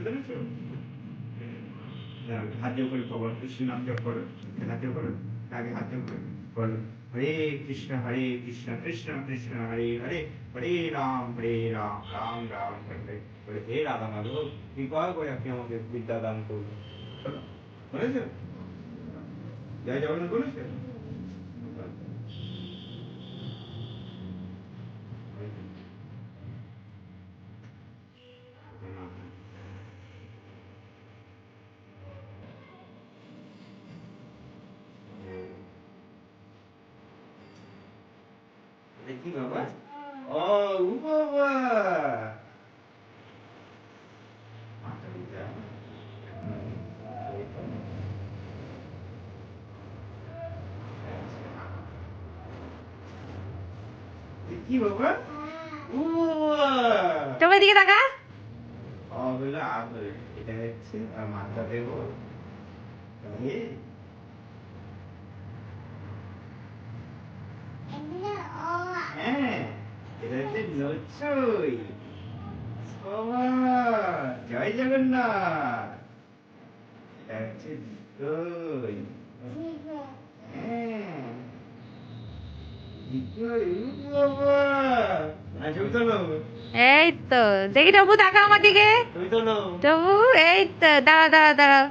জানিস? হাত জোর করে ভগবান কৃষ্ণ নাম জপ করো, হাত জোর করো, আগে হাত জোর করে বলো হরে কৃষ্ণ কৃষ্ণ কৃষ্ণ হরে হরে, হরে রাম রাম রাম হরে হরে। বলে হে রাধা মাধব কৃপা করে আপনি আমাকে বিদ্যা দান করুন। বলো, বলেছে? জয় জগন্নাথ বলেছে? দেখি বাবা, ও বাবা মাথা দিতে হবে। দেখি বাবা, ও চোখের দিকে তাকা। অ হলো আ হলো, এটা হচ্ছে আর মাথা দেবো দিয়ে হ্যাঁ, এটা হচ্ছে নচই বাবা, জয় জগন্নাথ। এটা হচ্ছে দই, হ্যাঁ দই বাবা। ছবি তোলো, এই তো দেখি টবু তাকা আমার দিকে। ছবি তোলো। টবু এই তো দাঁড়া দাঁড়া দাঁড়া।